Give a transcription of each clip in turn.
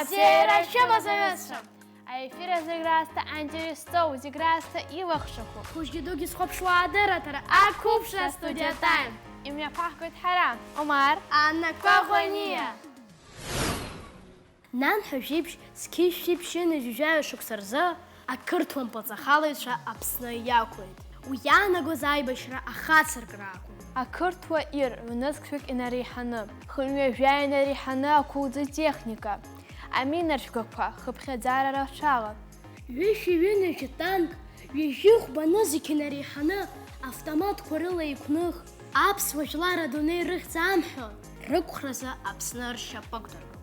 Абзеира шәымазаҩызцәа! Аефир азыграасҭа антирестоу зеграасҭа илахшаху. Хәыҷгьы-дугьы зхәаԥшуа адырраҭара ақәыԥшра студиатаим. Имҩаԥаҳгоит ҳара, Омар, Анна Кәаӷәаниа. Нан ҳәажәеиԥш зқьышәшәиԥшьыны жәаҩа шықәса рзы ақырҭуа мпыҵахалаҩцәа Аԥсны иақәлеит. Уи иаанагоз аибашьра ахацыркра акәын. ақырҭуа ир ҩнызқьҩык инареиҳаны, хынҩажәа инареиҳаны ақәылӡы техника, аминаршәгақәа хыԥхьаӡара рацәала. Ҩышәи-ҩынҩажәи танк, ҩажәи-хәба нызқь инареиҳаны автоматқәа рыла еиқәных, аԥсуа жәлар адунеи рыхьӡ амҳәо рықәхразы Аԥсны ршьапык дыргылт.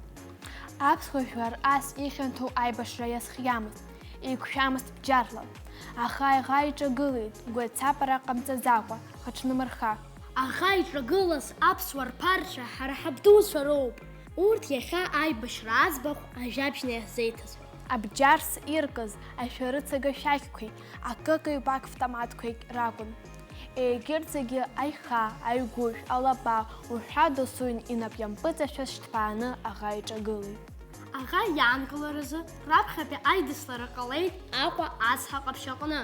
Аԥсуа жәлар ас ихьанҭоу аибашьра иазхиамызт, еиқәшәамызт бџьарла, аха аӷа иҿагылеит, гәеицапара ҟамҵаӡакәа, хаҽнымырха. Аӷа иҿагылаз аԥсуа рԥарцәа ҳара ҳабдуцәа роуп. Урҭ иахьа аибашьра аӡбахә ажәабжьны иаҳзеиҭазуа. Абџьарс иркыз ашәарыцага шәақьқәеи, акык-ҩбак автоматқәеи ракәын. Егьырҭ зегьы аиха, аигәышә, алаба, уҳәа досуин инап иампыҵашәаз шьҭԥааны аӷа иҿагылеит. Аӷа иаанкыларазы раԥхьатәи аидыслара ҟалеит Аҟәа ацҳа ҟаԥшьаҟны.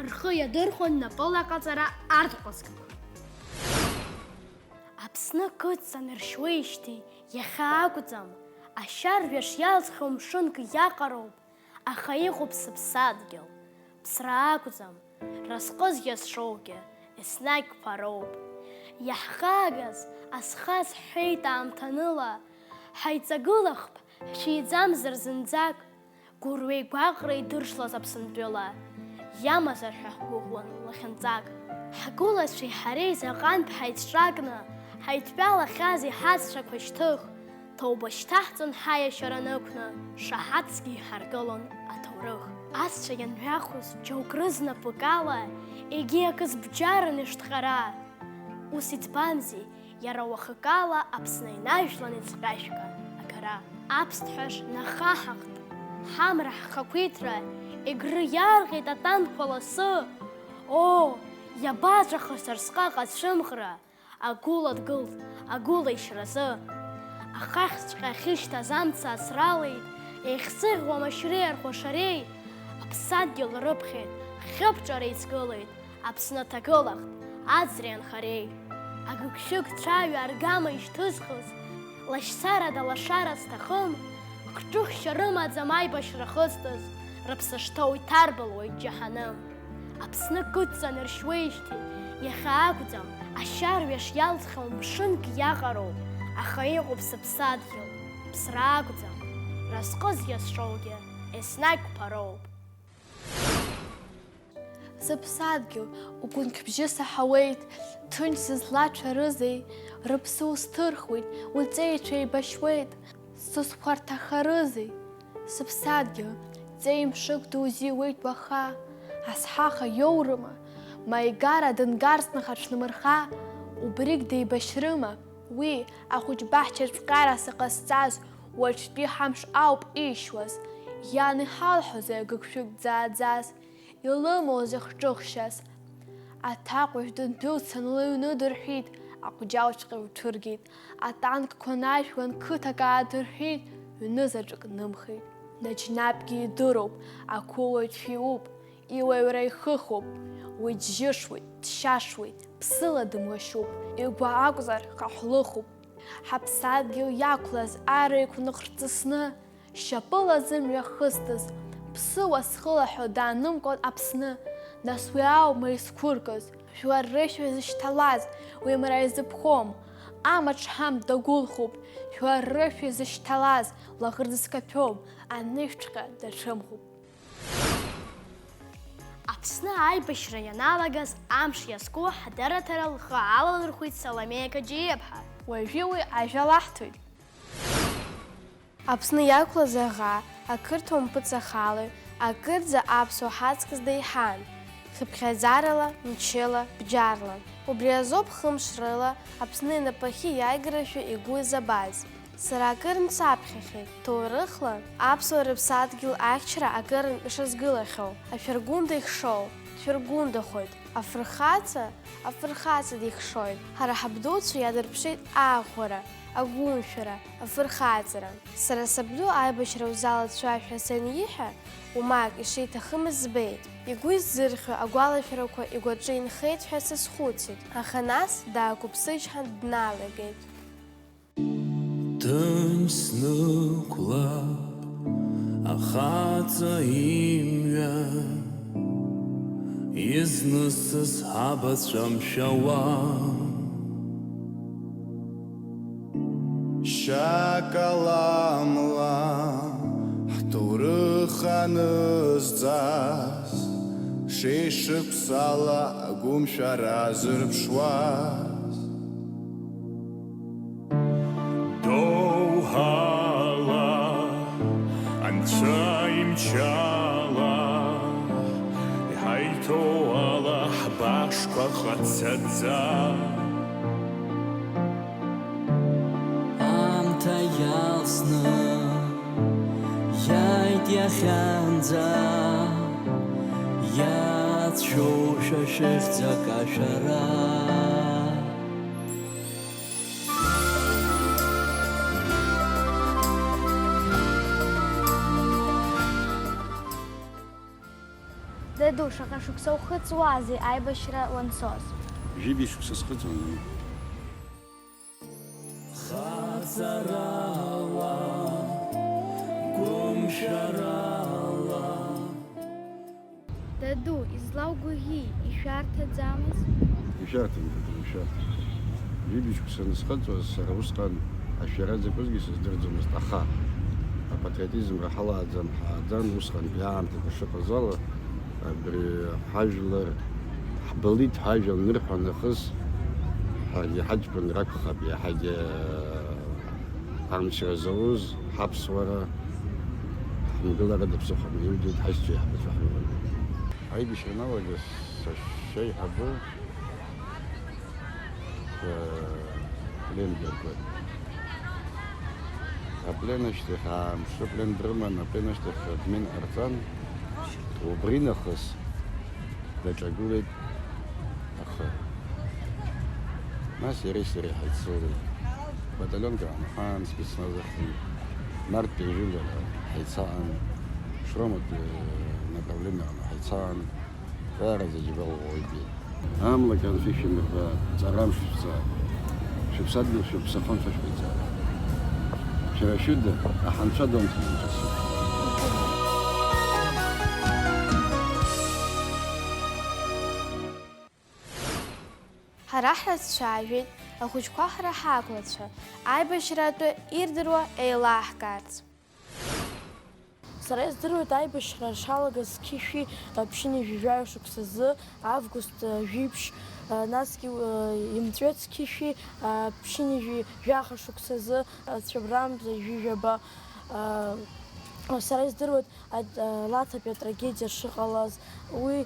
Рхы иадырхәон напыла ҟаҵара артҟәазгақәа. Аԥсны кыдҵаны ршьуеижьҭеи иахьа акәӡам, ашьарҩаш иалҵхьоу мшынк иаҟароуп, аха иҟоуп сыԥсадгьыл. Ԥсра акәӡам, разҟыз иазшоугьы, еснагь ԥароуп. Иаҳхаагаз азхаз ҳҳәеит аамҭаныла, ҳаиҵагылахп ҳшәиӡамзар зынӡак, гәырҩеи гәаҟреи дыршлаз Аԥсынтәыла, иамазар ҳәа ҳгәыӷуан лахьынҵак. Ҳгәылацәеи ҳареи заҟантә ҳаицҿакны, ҳаидтәалахьаз иҳаццәақәа шьҭых, ҭоуба шьҭаҳҵон ҳаиашьара нықәны, шаҳаҭсгьы иҳаргылон аҭоурых. Асцәа ианҩахоз џьоук рызнапык ала, егьи акыз бџьаран ишҭҟьара. Ус иӡбамзи, иара уахакала Аԥсны инажәлан иӡҟьашәка агара. Аԥсҭҳәаш нахаҳахт, ҳамра ҳхақәиҭра, егры иаарҟьеит атанкқәа ласы. О, иабаҵәахыз арсҟак ацәымӷра, агәыла дгылт, агәыла ишразы. Ахахьҵәҟьа ахьышьҭаз амца ацралеит, еихсыӷьуа машьреи архәашареи, Аԥсадгьыл рыԥхьеит, хьыԥҿара иҵгылеит, Аԥсны ҭагылахт, аӡреи анхареи. Агыгшәыг цәаҩа аргама ишьҭызхыз, лашьцарада лашара зҭахым, гәҿыхшьа рымаӡам аибашьра хызтыз, рыԥсы шҭоу иҭарбылуеит џьаҳаным. Аԥсны кыдҵаны ршьуеижьҭеи иахьа акәӡам, ашьарҩаш иалҵхьоу мшынк иаҟароуп, аха иҟоуп сыԥсадгьыл. Ԥсра акәӡам, разҟыз иазшоугьы, еснагь ԥароуп. Сыԥсадгьыл, угәынқьбжьы саҳауеит, ҭынч сызлаҽарызеи, рыԥсы усҭырхуеит, уҵеицәа еибашьуеит, сызхәарҭахарызеи. Сыԥсадгьыл, ҵеимшык дузиуеит уаха, асҳаха иоурыма, маигара дынгарсны хаҽнымырха, убригь деибашьрыма, уи ахәыҷ баҳчаҿ ҟьарас иҟасҵаз, уаҵәтәи ҳамш ауп иишьуаз, иан иҳалҳәозеи агыгшәыг ӡааӡаз, илымоузеи хҿыхшьас. Аҭакәажә дындәылцан лыҩны дырҳәит, аҟәџьалҵәҟьа лҽыргеит, атанкқәа нажәлан қыҭак аадырҳәит, ҩнызаҿык нымхеит. Наџьнатәгьы идыруп, ақәылаҩ дшәиуп, илаҩра ихыхуп, уи џьжьышуеит, дшьашуеит, ԥсыла дымлашьуп, игәы акәзар ҟаҳәлыхуп. Ҳаԥсадгьыл иақәлаз ареиқәных рҵысны, шьапыла зымҩа хыстыз, ԥсыуа схылаҳәо даанымкәон Аԥсны, нас уи аума изқәыркыз, жәлар рышәа изышьҭалаз, уи мра изыԥхом, амаҿ ҳам дагәылхуп, жәлар рышәа изышьҭалаз, лаӷырӡ зкаҭәом, анышәҵәҟьа даҽымхуп. Аԥсны аибашьра ианалагаз амш иазку ҳадараҭара лхы алалырхәит Саломеиа Каҷиаԥҳа. Уажәы уи ажәа лаҳҭоит. Аԥсны иақәлаз аӷа, ақырҭуа мпыҵахалаҩ, акырӡа аԥсуа ҳаҵкыс деиҳан, хыԥхьаӡарала, мчыла, бџьарла. Убри азоуп хымш рыла Аԥсны инапахьы иааигарашәа игәы изабаз. Сара акыр мцаԥхьахьеит, ҭоурыхла аԥсуа рыԥсадгьыл ахьчара акыр ишазгылахьоу, ашәаргәында ихшоу, шәыргәындахоит, афырхаца дихшоит. Ҳара ҳабдуцәа иадырԥшит аӷәра, агәымшәара, афырхаҵара. Сара сабду аибашьра узалацәажәа саниҳәа, умак ишиҭахымыз збеит. Игәы иззырхьо агәалашәарақәа игәаҿы инхеит ҳәа сазхәыцит, аха нас даақәыԥсычҳан дналагеит. Ҭынч снықәлап ахаҵа имҩа, изнысыз ҳабацәа мшәауа. Шьакаламла ҳҭоурых анызҵаз, шеишықәсала агәымшәара зырԥшуаз. Доуҳала анцәа имчала, иҳаиҭоу ала ҳбашқәа хацаӡа. Ясна, яйт иахьанӡа, иацәшәоу шәа-шәыхьӡак ашәара. Даду, шаҟа шықәса ухыҵуазеи аибашьра уанцоз? Жьиби шықәса схыҵуан. Хаҵарала, гәымшәарала. Даду, излаугәаӷьи, ишәарҭаӡамыз? Ишәарҭан, ишәарҭан. Жьиби шықәса анысхыҵуаз, сара усҟан ашәара закәызгьы сыздырӡомызт, аха апатриотизмра ҳалааӡан, ҳааӡан усҟантәи аамҭақәа шыҟаз ала, абри ҳажәлар ҳбылит, ҳажәлар нырҳәон нахыс, ҳаргьы ҳаҷкәын ракәхап, иаҳагьы амчра зауз, ҳаԥсуара, ҳмгылара даԥсыхәон, иудеит ҳаишьцәа иаҳбацәа ҳрыван. Аибашьра аналагаз сашьа-иҳабы плен дыркуан. Аплен ашьҭахь аамшы плен дрыман, аплен ашьҭахь админ ҟарҵан, убри нахыс даҿагылеит ахы. Нас иареи сареи ҳаицылеит. Батальонка анхан, спецназахын, март переживали ҳаицаан, шромот направление ҳаицаан, фара заџьбал ойбит. Амла кан фишин ҵарам шәыԥсадгьыл шәыԥсахон ҳәа шәҟаиҵароуп. Шәара шәыда аҳанцәа домҭанҵәасит. Ҳара ҳрацәажәеит, ахәыҷқәа ҳара ҳақәлацәа, аибашьра атәы ирдыруа еилаҳкаарц. Сара издыруеит аибашьра шалагаз зқьышәи ԥшьынҩажәи жәаҩа шықәсазы август жәиԥшь, насгьы имҵәыц зқьышәи ԥшьынҩажәи жәаха шықәсазы цәабрамза жәижәаба. Сара издыруеит лаҭатәи атрагедиа шыҟалаз, уи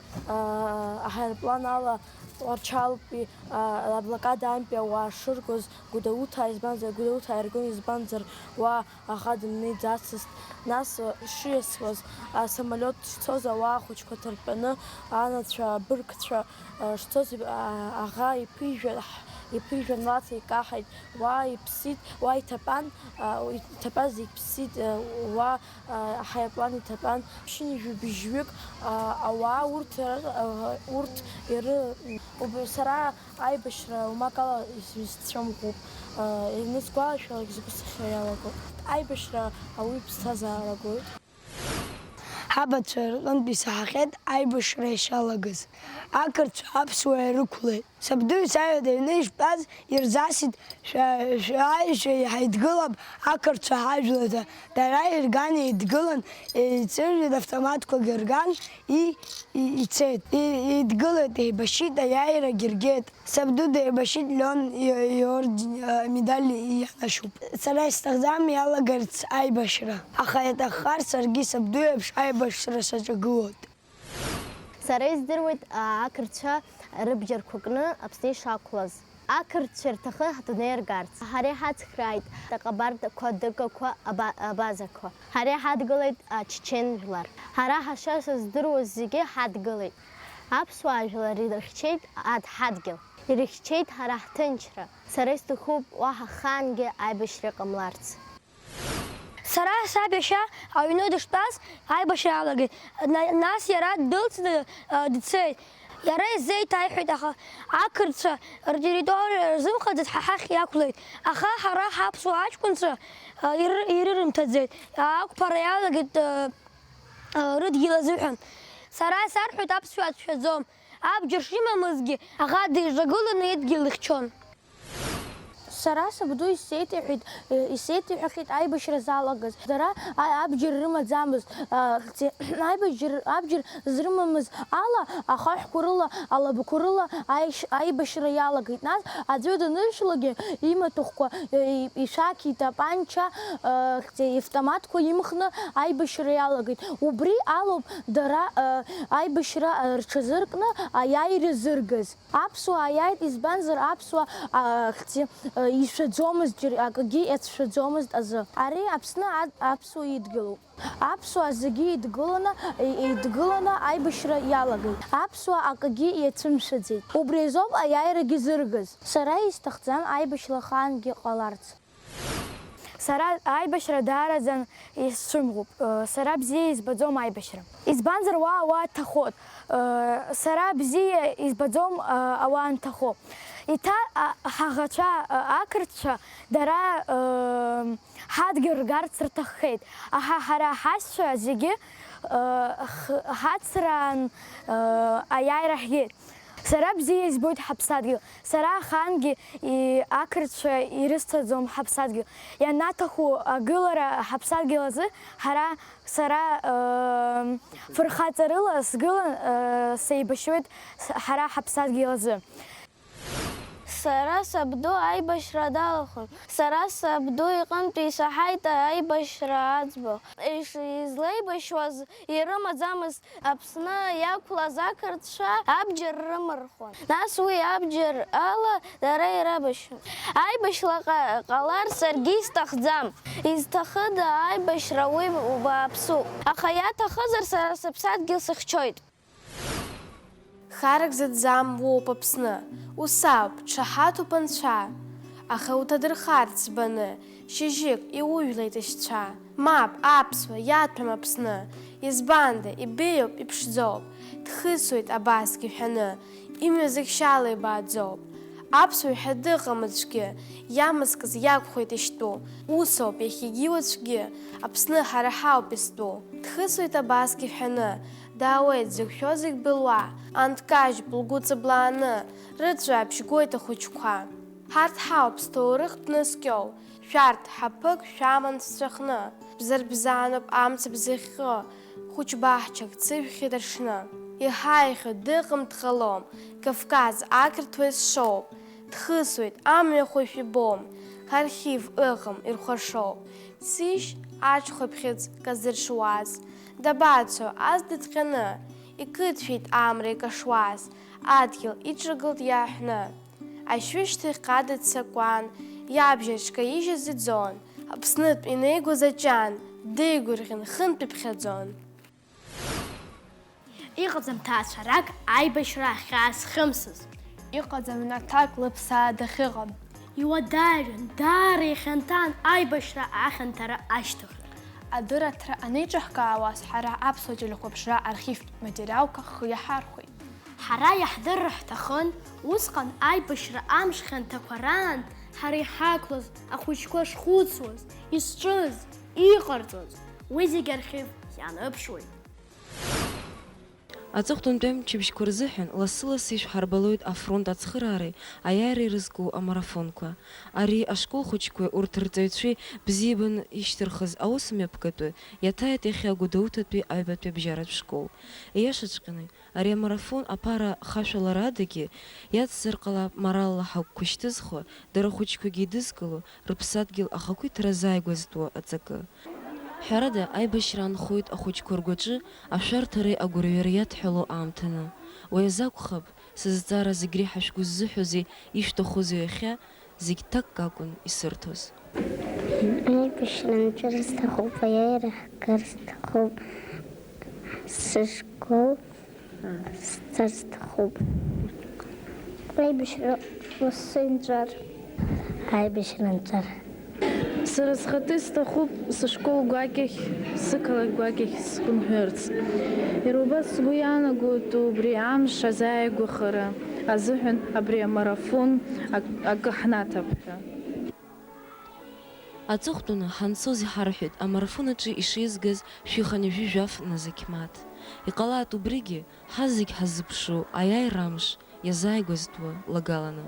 аҳаирплан ала Орчалтәи аблокада амтәи ауаа шыргоз, Гәдоуҭаа избанзар, Гәдоуҭаа аергон избанзар, уа аӷа дымнеиӡацызт. Нас шиасуаз асамолиот шцоз ауаа хәыҷқәа ҭыртәаны, анацәа, абыргцәа шцоз аӷа иԥижәан лаҭа икаҳаит, уа иԥсит, уа иҭаԥан, иҭаԥаз иԥсит, уа аҳаирплан иҭаԥан, ԥшьынҩажәи быжьҩык ауаа урҭ сара аибашьра умакала исцәымӷуп, ианысгәалашәалак згәы сыхьра иалагоит. Аибашьра ауаҩы иԥсҭазаара гоит. Ҳабацәа рҟынтә исаҳахьеит аибашьра ишалагаз. Ақырҭцәа аԥсуаа ирықәлеит. Сабду исаҩуеит, аҩны иштәаз ирзасит, шәааишьа ҳаидгылап ақырҭцәа ҳажәларҭа. Дара ирган, еидгылан, еицыржәит, автоматқәак ирган, ицеит. Еидгылеит, еибашьит, аиааирагьы иргеит. Сабду деибашьит, Леон иорден медаль ианашәуп. Сара исҭахӡам иалагарц аибашьра. Аха иаҭаххар саргьы сабду еиԥш аибашьра саҿагылоит. Сара издыруеит ақырҭцәа рыбџьарқәа кны Аԥсны ишақәлаз. Ақырҭцәа ирҭахын ҳдунеи ргарц. Ҳара иҳацхрааит аҟабардақәа, адыгақәа, абазақәа. Ҳара иҳадгылеит ачечен жәлар. Ҳара ҳашаша здыруаз зегьы ҳадгылеит. Аԥсуаа жәлар ирыхьчеит аҭҳадгьыл, ирыхьчеит ҳара ҳҭынчра. Сара исҭахуп уаҳа ахаангьы аибашьра иҟамларц. Сара саб иашьа аҩны дыштәаз аибашьра алагеит. Нас иара дылҵны дцеит. Иара изеиҭаиҳәеит, аха ақырҭцәа ртерриториа рзымхаӡац ҳахь иақәлеит. Аха ҳара ҳаԥсуа аҷкәынцәа ирырымҭаӡеит. Ақәԥара иалагеит рыдгьыл азыҳәан. Сара исарҳәоит аԥсшәа дшәаӡом. Абџьар шимамызгьы, аӷа дыжагыланы идгьыл ихьчон. Сара сабду исеиҭаҳәахьеит аибашьра залагаз. Дара абџьар рымаӡамызт. Абџьар зрымамыз ала, ахаҳәқәа рыла, алабақәа рыла аибашьра иалагеит. Нас аӡәы даныршьлагьы имаҭәахәқәа, ишәақь, итапанча, автоматқәа имхны аибашьра иалагеит. Убри алоуп дара аибашьра рҽазыркны аиааира зыргаз. Аԥсуаа ааиааит, избанзар аԥсуаа ишәаӡомызт, акгьы иацәшәаӡомызт азы. Ари Аԥсны аԥсуа идгылоуп. Аԥсуаа зегьы еидгыланы аибашьра иалагеит. Аԥсуаа акгьы иацәымшәаӡеит. Убри азоуп аиааирагьы зыргаз. Сара исҭахӡам аибашьра ахаангьы ҟаларц. Сара аибашьра даараӡан исцәымӷуп. Сара бзиа избаӡом аибашьра. Избанзар ауаа ҭахот. Сара бзиа избаӡом ауаа нҭахо. Иҭа ҳаӷацәа ақырҭцәа дара ҳадгьыл ргарц рҭаххеит. Аха ҳара ҳашьцәа зегьы ҳацраан аиааира ҳгеит. Сара бзиа избоит ҳаԥсадгьыл. Сара ахаангьы ақырҭцәа ирысҭаӡом ҳаԥсадгьыл. Ианаҭаху агылара ҳаԥсадгьыл азы сара фырхаҵарыла сгылан сеибашьуеит ҳара ҳаԥсадгьыл азы. Сара сабду аибашьра далахәын. Сара сабду иҟынтә исаҳаит аибашьра аӡбахә. Излеибашьуаз ирымаӡамызт Аԥсны иақәлаз ақырҭцәа абџьар рымырхуан. Нас уи абџьар ала дара ирабашьуан. Аибашьра ҟалар саргьы исҭахӡам. Изҭахыда аибашьра уи бааԥсуп. Аха иаҭахызар сара сыԥсадгьыл сыхьчоит. Харак заӡам уоуп Аԥсны, усауп, дшаҳаҭуп анцәа. Аха уҭадырхарц ӡбаны, шьыжьык иужәлеит ашьцәа. Мап, аԥсуа, иаҭәам Аԥсны, избанда, ибеиоуп, иԥшӡоуп. Дхысуеит абасгьы ҳәаны, имҩа зыхьшьала ибааӡоуп. Аԥсуа ҳәа дыҟам аӡәгьы, иамазкыз иақәхоит ишьтәу. Усоуп иахьагьы уаҵәгьы, Аԥсны ҳара ҳауп изтәу. Дхысуит абасгьы ҳәаны, даауеит зыхәшәо зегь былуа, анҭкажьп лгәы ҵыблааны, рыҵәаабжь гоит ахәыҷқәа. Ҳарҭ ҳауп сҭоурых бнаскьоу, шәарҭ ҳаԥык шәаман сҵәахны, бзарбзаануп амца бзыхьҟы, хәыҷ баҳчак цыжәхьеит аҽны. Иҳаихьо дыҟам дҟалом, Кавказ ақырҭуа есшоуп. Дхысуеит амҩахәашә ибом, ҳархив ыҟам ирхәашоуп. Сишь аҽхәаԥхьыӡ казыршуаз, дабацо ас дыҭҟьаны, икыдшәеит амра икашуаз, адгьыл иҿагылт иааҳәны. Ашәышьҭахьҟа дыццакуан, иабжьар шкаижьыз иӡон, Аԥснытә инеигоз аҷан, дигәырӷьан хынтә иԥхьаӡон. Иҟаӡам ҭаацәарак аибашьра ахьаа зхымсыз. Иҟаӡам ҩнаҭак лыԥсаа дахьыҟам. Иуадаҩын, даара ихьанҭан аибашьра ахьанҭара ашьҭыхра. Адырраҭара анеиҿаҳкаауаз ҳара аԥсуа телехәаԥшра архивтә материалқәа хы иаҳархәеит. Ҳара иаҳдырра ҳҭахын, усҟан аибашьра амш хьанҭақәа раан ҳара иҳақәлаз, ахәыҷқәа шхәыцуаз, изҿыз, иҟарҵоз, уи зегь архив ианыԥшуеит. Аҵыхәтәантәи амчыбжьқәа рзыҳәан лассы-лассы ишәҳарбалоит афронт ацхыраареи аиааира ирызку амарафонқәа. Ари ашкол хәыҷқәеи урҭ рҵаҩцәеи бзиабаны ишьҭырхыз аусмҩаԥгатәи иаҭааит иахьа Гәдоуҭатәи аҩбатәи абжьаратә школ. Ииашаҵәҟьаны, ари амарафон аԥара хашәаларадагьы иацзар ҟалап моралла ҳагәқәа шьҭызхуа, дара хәыҷқәагьы идызкыло, рыԥсадгьыл ахақәиҭра зааигәазтәуа аҵакы. Ҳәарада, аибашьра анхоит ахәыҷқәа ргәаҿы ашәарҭареи агәырҩареи иадҳәало аамҭаны. Уи азакәхап, сызҵаара зегь реиҳа шәгәы ззыҳәози, ишәҭахузеи иахьа, зегь ҭакк акәын исырҭоз. Аибашьра нҵәар сҭахуп, аиааира ҳгар сҭахуп. Сышкол сцарсҭахуп. Аибашьра лассы-нҵәар, аибашьра нҵәар. Сара схаҭа исҭахуп сышкол гәакьахь, сықалақь гәакьахь схынҳәырц. Иара убас сгәы иаанагоит убри амш азааигәахара азыҳәан абри амарафон акы ҳнаҭап ҳәа. Аҵыхәтәаны ҳанцоз иҳарҳәеит амарафон аҿы ишеизгаз шәиханҩажәижәаф Назықьмаҭ. Иҟалааит убригьы ҳазегь ҳаззыԥшу аиааира амш иазааигәазтәуа лагаланы.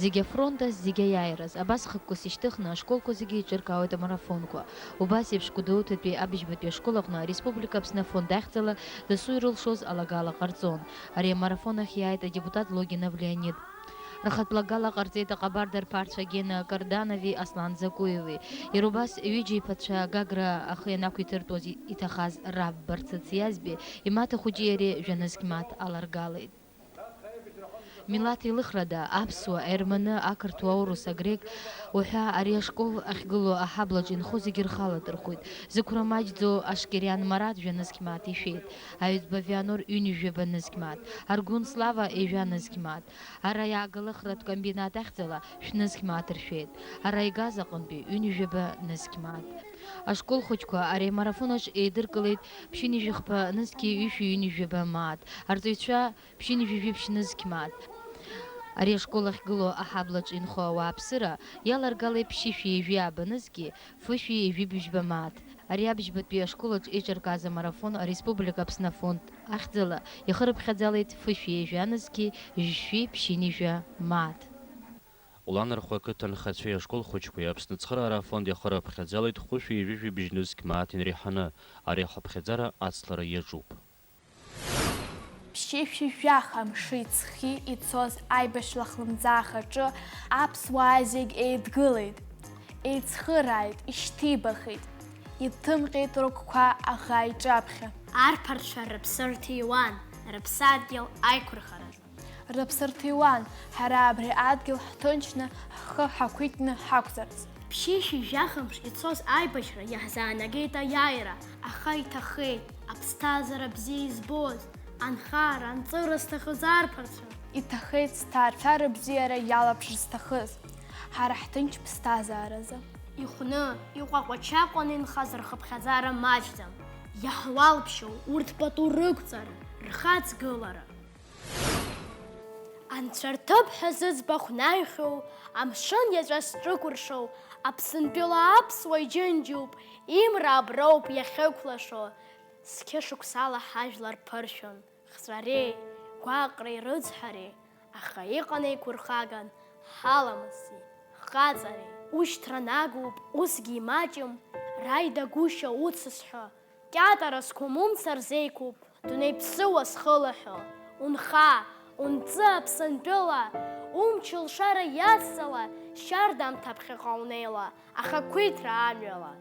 Зегьы афронтаз, зегьы аиааираз, абас хықәкыс ишьҭыхны ашколқәа зегьы иҿыркаауеит амарафонқәа. Убас еиԥш Гәдоуҭатәи Абыџьбатәи ашкол аҟны Ареспублика Аԥсны афонд ахьӡала дасу ирылшоз алагала ҟарҵон. Ари амарафон ахь иааит адепутат Логинов Леонид. Рхатә лагала ҟарҵеит аҟабарда рԥарцәа Гена Карданови, Аслан Закуеви. Иара убас ҩыџьа иԥацәа Гагра ахы ианақәиҭыртәоз иҭахаз Раб Барцыц Иазби имаҭа хәыҷи иареи Жәанызқьмаҭ аларгалеит. Милаҭ еилыхрада аԥсуа, аерманы, ақырҭуа, аурыс, агрек уҳәа ари ашкол ахьгылоу аҳаблаҿ инхо зегьы рхалаҭырхәит. Зықәра маҷӡоу Ашкериан Марат Жәанызқьмаҭ ишәеит. Аҩӡба Вианор Ҩынҩажәаба Нызқьмаҭ. Аргәын Слава Ежәа Нызқьмаҭ. Ара иаагалыхратә комбинат ахьӡала Шәнызқьмаҭ ршәеит. Ара игаз аҟынтәи Ҩынҩажәаба Нызқьмаҭ. Ашкол хәыҷқәа ари амарафонаҿ еидыркылеит Ԥшьынҩажәихԥа Нызқьи Ҩышәи Ҩынҩажәаба Мааҭ. Арҵаҩцәа Ԥшьынҩажәи Ԥшьнызқьмаҭ. Ари ашкол ахьгылоу аҳаблаҿ инхо ауааԥсыра иаларгалеит Ԥшьышәи Ежәи Абанызгьы, Фышәи Ежәи Быжьба Мааҭ. Ари Абыџьбатәи ашколаҿ иҿыркааз амарафон Ареспублика Аԥсны афонд ахьӡала ихырыԥхьаӡалеит Фышәи Ежәи Анызгьы, Жәшәи Ԥшьынҩажәа Мааҭ. Уланархәа ақыҭанхацәеи ашкол хәыҷқәеи Аԥсны ацхыраара афонд иахырыԥхьаӡалеит Фышәи Ежәи Быжьнызқьмаҭ инреиҳаны. Ари ахыԥхьаӡара ацлара иаҿуп. Ԥшьышәи-жәаха мши-ҵхи ицоз аибашьра хлымӡаах аҿы аԥсуаа зегь еидгылеит, еицхырааит, ишьҭибахит, иҭымҟьеит рыгәқәа аӷа иҿаԥхьа. Арԥарцәа рыԥсы рҭиуан, рыԥсадгьыл аиқәырхара. Рыԥсы рҭиуан, ҳара абри адгьыл ҳҭынчны ҳхы ҳақәиҭны ҳақәзарц. Ԥшьышәи-жәахамш ицоз аибашьра иаҳзаанагеит аиааира, аха иҭахеит аԥсҭазаара бзиа избоз, анхара, анҵыра зҭахыз арԥарцәа. Иҭахеит сҭаацәа рыбзиара иалаԥшыр зҭахыз, ҳара ҳҭынч ԥсҭазааразы. Ихәны, иҟәаҟәачаҟәаны инхаз рхыԥхьаӡара маҷӡам. Иаҳуалԥшьоу урҭ пату рықәҵара, рхаҵгылара. Анцәа рҭыԥ ҳәа зыӡбахә наҩхьоу, амшын иаҵәа зҿыкәыршоу, Аԥсынтәыла аԥсуа иџьынџьуп, имра аброуп иахьықәлашо. Зқьышықәсала ҳажәлар ԥыршәон, хҵәареи, гәаҟреи, рыцҳареи, аха иҟан еиқәырхаган ҳаламыси, хаҵареи. Ушьҭра нагоуп, усгьы имаҷым, раидагәышьа уцысҳәо, кьатара зқәым рзеиқәуп, дунеиԥсыуа зхылаҳәо. Унха, унҵы Аԥсынтәыла, умч лшара иацҵала, шьардамҭа ԥхьаҟа унеила, ахақәиҭра амҩала.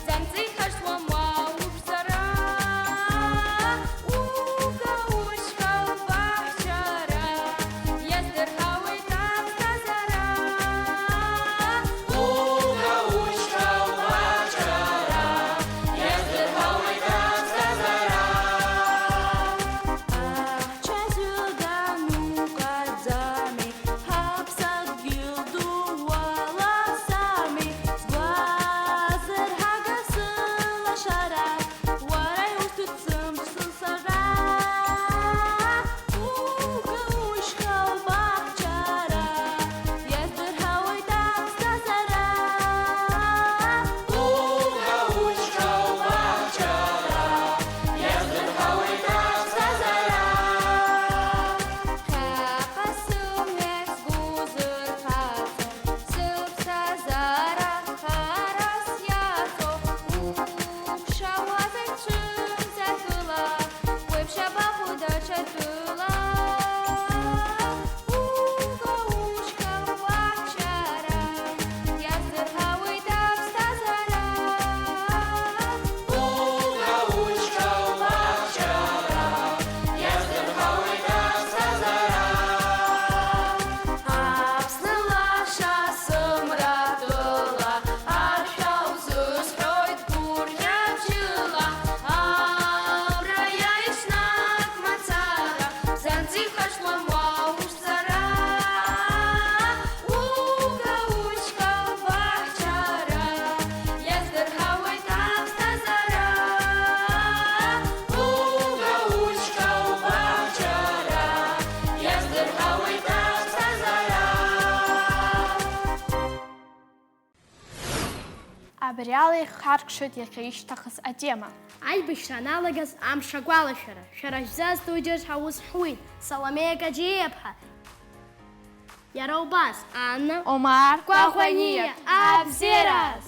Zenzi абри ала ихаркшеит иахьа ишьҭахыз атема. Аибашьра аналагаз амш агәалашәара. Шәара шәзазҭоу џьыш ҳаус ҳуит. Саламея Каџьиаԥҳа. Иара убас, Анна, Омар Кәахәаниа, абзераз!